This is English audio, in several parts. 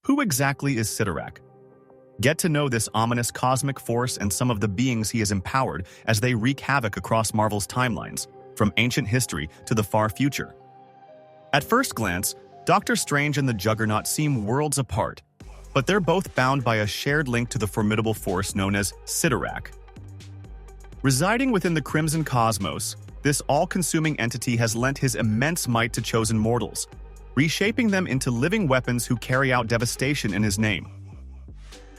Who exactly is Cyttorak? Get to know this ominous cosmic force and some of the beings he has empowered as they wreak havoc across Marvel's timelines, from ancient history to the far future. At first glance, Doctor Strange and the Juggernaut seem worlds apart, but they're both bound by a shared link to the formidable force known as Cyttorak. Residing within the Crimson Cosmos, this all-consuming entity has lent his immense might to chosen mortals, reshaping them into living weapons who carry out devastation in his name.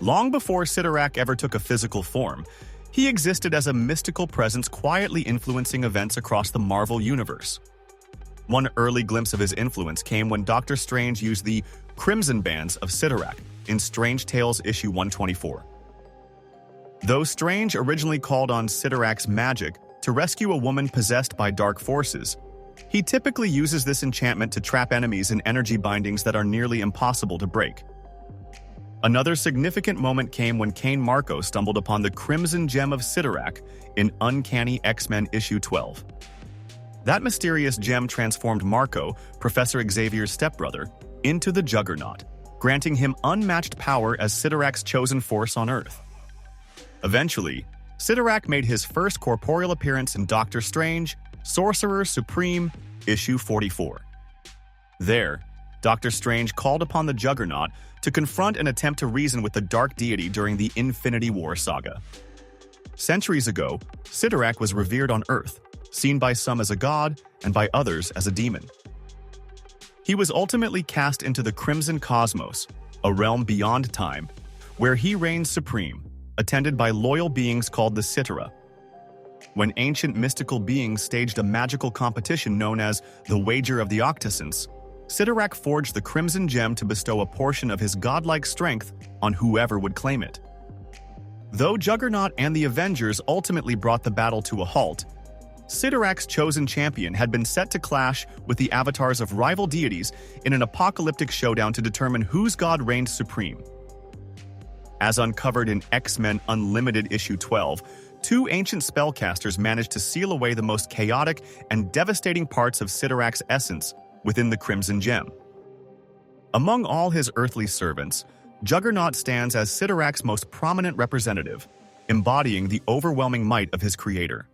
Long before Cyttorak ever took a physical form, he existed as a mystical presence quietly influencing events across the Marvel Universe. One early glimpse of his influence came when Doctor Strange used the Crimson Bands of Cyttorak in Strange Tales issue 124. Though Strange originally called on Cyttorak's magic to rescue a woman possessed by dark forces, he typically uses this enchantment to trap enemies in energy bindings that are nearly impossible to break. Another significant moment came when Cain Marko stumbled upon the Crimson Gem of Cyttorak in Uncanny X-Men issue 12. That mysterious gem transformed Marko, Professor Xavier's stepbrother, into the Juggernaut, granting him unmatched power as Cyttorak's chosen force on Earth. Eventually, Cyttorak made his first corporeal appearance in Doctor Strange, Sorcerer Supreme, issue 44. There, Doctor Strange called upon the Juggernaut to confront and attempt to reason with the dark deity during the Infinity War saga. Centuries ago, Cyttorak was revered on Earth, seen by some as a god and by others as a demon. He was ultimately cast into the Crimson Cosmos, a realm beyond time, where he reigns supreme, attended by loyal beings called the Cyttora. When ancient mystical beings staged a magical competition known as the Wager of the Octocents, Cyttorak forged the Crimson Gem to bestow a portion of his godlike strength on whoever would claim it. Though Juggernaut and the Avengers ultimately brought the battle to a halt, Cyttorak's chosen champion had been set to clash with the avatars of rival deities in an apocalyptic showdown to determine whose god reigned supreme. As uncovered in X-Men Unlimited issue 12, two ancient spellcasters managed to seal away the most chaotic and devastating parts of Cyttorak's essence within the Crimson Gem. Among all his earthly servants, Juggernaut stands as Cyttorak's most prominent representative, embodying the overwhelming might of his creator.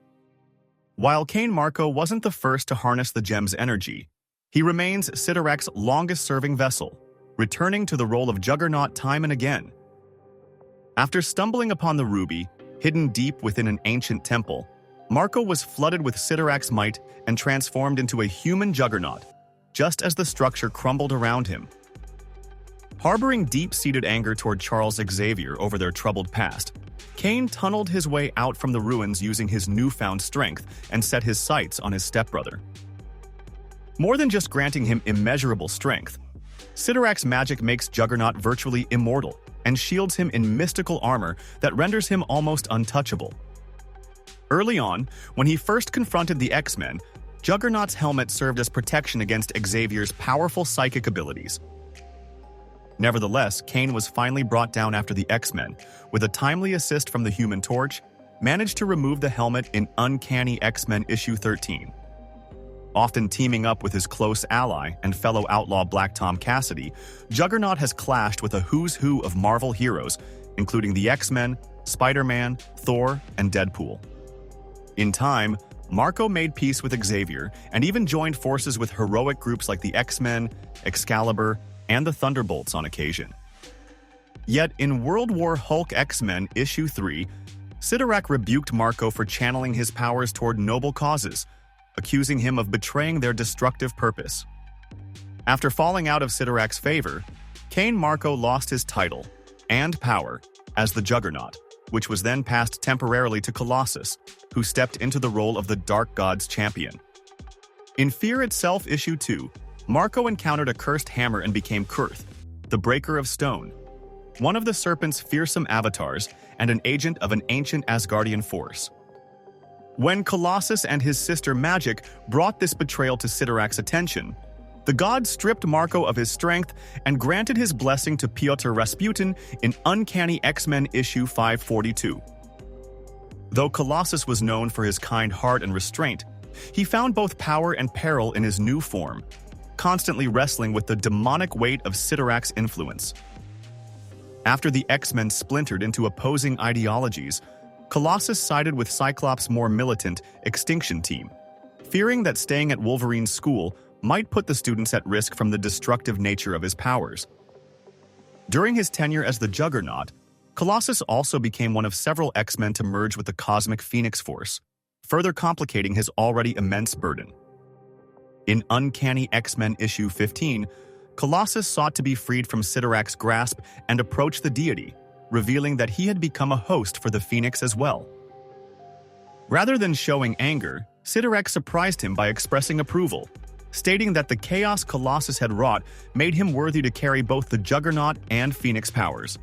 While Cain Marko wasn't the first to harness the gem's energy, he remains Cyttorak's longest-serving vessel, returning to the role of Juggernaut time and again. After stumbling upon the ruby, hidden deep within an ancient temple, Marko was flooded with Cyttorak's might and transformed into a human Juggernaut, just as the structure crumbled around him. Harboring deep-seated anger toward Charles Xavier over their troubled past, Cain tunneled his way out from the ruins using his newfound strength and set his sights on his stepbrother. More than just granting him immeasurable strength, Cyttorak's magic makes Juggernaut virtually immortal and shields him in mystical armor that renders him almost untouchable. Early on, when he first confronted the X-Men, Juggernaut's helmet served as protection against Xavier's powerful psychic abilities. Nevertheless, Cain was finally brought down after the X-Men, with a timely assist from the Human Torch, managed to remove the helmet in Uncanny X-Men issue 13. Often teaming up with his close ally and fellow outlaw Black Tom Cassidy, Juggernaut has clashed with a who's who of Marvel heroes, including the X-Men, Spider-Man, Thor, and Deadpool. In time, Marko made peace with Xavier and even joined forces with heroic groups like the X-Men, Excalibur, and the Thunderbolts on occasion. Yet in World War Hulk X-Men issue 3, Cyttorak rebuked Marko for channeling his powers toward noble causes, accusing him of betraying their destructive purpose. After falling out of Cyttorak's favor, Cain Marko lost his title and power as the Juggernaut, which was then passed temporarily to Colossus, who stepped into the role of the Dark God's champion. In Fear Itself issue 2, Marko encountered a cursed hammer and became Kurth, the Breaker of Stone, one of the Serpent's fearsome avatars and an agent of an ancient Asgardian force. When Colossus and his sister Magic brought this betrayal to Cyttorak's attention, the god stripped Marko of his strength and granted his blessing to Pyotr Rasputin in Uncanny X-Men issue 542. Though Colossus was known for his kind heart and restraint, he found both power and peril in his new form, constantly wrestling with the demonic weight of Cyttorak's influence. After the X-Men splintered into opposing ideologies, Colossus sided with Cyclops' more militant Extinction Team, fearing that staying at Wolverine's school might put the students at risk from the destructive nature of his powers. During his tenure as the Juggernaut, Colossus also became one of several X-Men to merge with the Cosmic Phoenix Force, further complicating his already immense burden. In Uncanny X-Men issue 15, Colossus sought to be freed from Cyttorak's grasp and approach the deity, revealing that he had become a host for the Phoenix as well. Rather than showing anger, Cyttorak surprised him by expressing approval, stating that the chaos Colossus had wrought made him worthy to carry both the Juggernaut and Phoenix powers.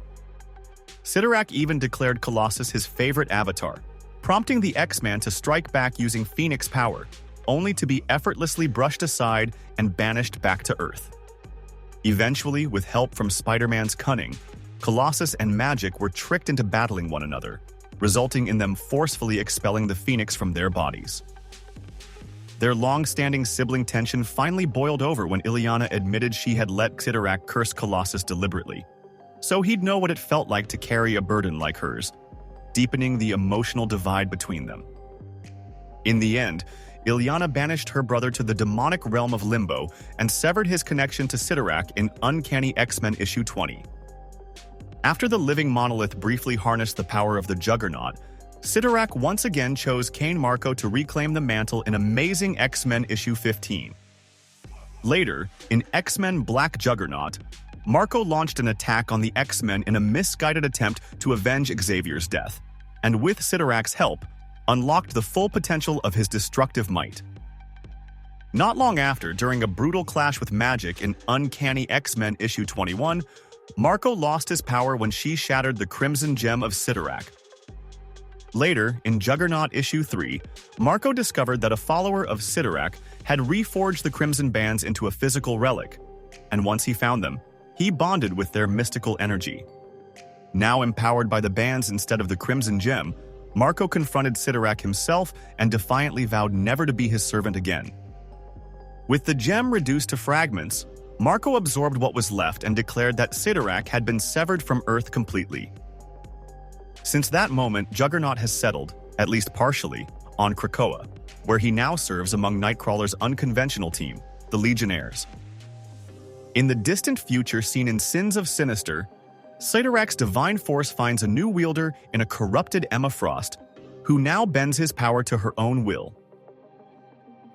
Cyttorak even declared Colossus his favorite avatar, prompting the X-Man to strike back using Phoenix power, only to be effortlessly brushed aside and banished back to Earth. Eventually, with help from Spider-Man's cunning, Colossus and Magic were tricked into battling one another, resulting in them forcefully expelling the Phoenix from their bodies. Their long-standing sibling tension finally boiled over when Illyana admitted she had let Cyttorak curse Colossus deliberately, so he'd know what it felt like to carry a burden like hers, deepening the emotional divide between them. In the end, Illyana banished her brother to the demonic realm of Limbo and severed his connection to Cyttorak in Uncanny X-Men issue 20. After the living monolith briefly harnessed the power of the Juggernaut, Cyttorak once again chose Cain Marko to reclaim the mantle in Amazing X-Men issue 15. Later, in X-Men Black Juggernaut, Marko launched an attack on the X-Men in a misguided attempt to avenge Xavier's death, and with Cyttorak's help, unlocked the full potential of his destructive might. Not long after, during a brutal clash with Magic in Uncanny X-Men issue 21, Marko lost his power when she shattered the Crimson Gem of Cyttorak. Later, in Juggernaut issue 3, Marko discovered that a follower of Cyttorak had reforged the Crimson Bands into a physical relic, and once he found them, he bonded with their mystical energy. Now empowered by the bands instead of the Crimson Gem, Marko confronted Cyttorak himself and defiantly vowed never to be his servant again. With the gem reduced to fragments, Marko absorbed what was left and declared that Cyttorak had been severed from Earth completely. Since that moment, Juggernaut has settled, at least partially, on Krakoa, where he now serves among Nightcrawler's unconventional team, the Legionnaires. In the distant future seen in Sins of Sinister, Cyttorak's divine force finds a new wielder in a corrupted Emma Frost, who now bends his power to her own will.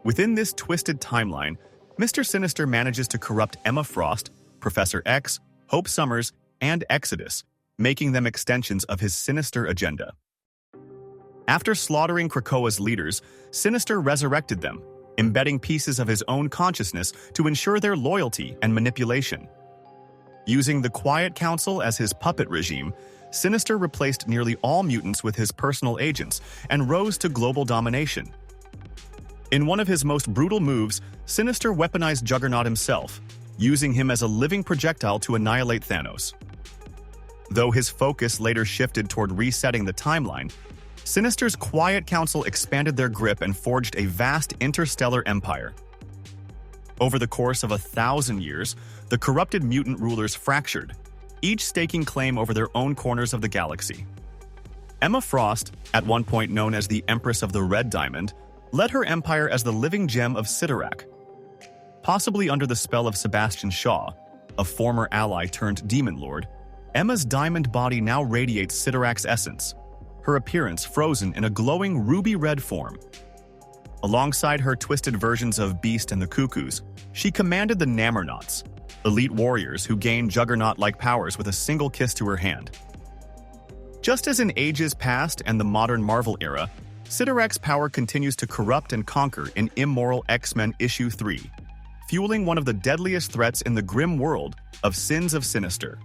Within this twisted timeline, Mr. Sinister manages to corrupt Emma Frost, Professor X, Hope Summers, and Exodus, making them extensions of his sinister agenda. After slaughtering Krakoa's leaders, Sinister resurrected them, embedding pieces of his own consciousness to ensure their loyalty and manipulation. Using the Quiet Council as his puppet regime, Sinister replaced nearly all mutants with his personal agents and rose to global domination. In one of his most brutal moves, Sinister weaponized Juggernaut himself, using him as a living projectile to annihilate Thanos. Though his focus later shifted toward resetting the timeline, Sinister's Quiet Council expanded their grip and forged a vast interstellar empire. Over the course of 1,000 years, the corrupted mutant rulers fractured, each staking claim over their own corners of the galaxy. Emma Frost, at one point known as the Empress of the Red Diamond, led her empire as the living gem of Cyttorak. Possibly under the spell of Sebastian Shaw, a former ally turned demon lord, Emma's diamond body now radiates Cyttorak's essence, her appearance frozen in a glowing ruby-red form. Alongside her twisted versions of Beast and the Cuckoos, she commanded the Nammernauts, elite warriors who gained Juggernaut-like powers with a single kiss to her hand. Just as in ages past and the modern Marvel era, Cyttorak's power continues to corrupt and conquer in Immoral X-Men issue 3, fueling one of the deadliest threats in the grim world of Sins of Sinister.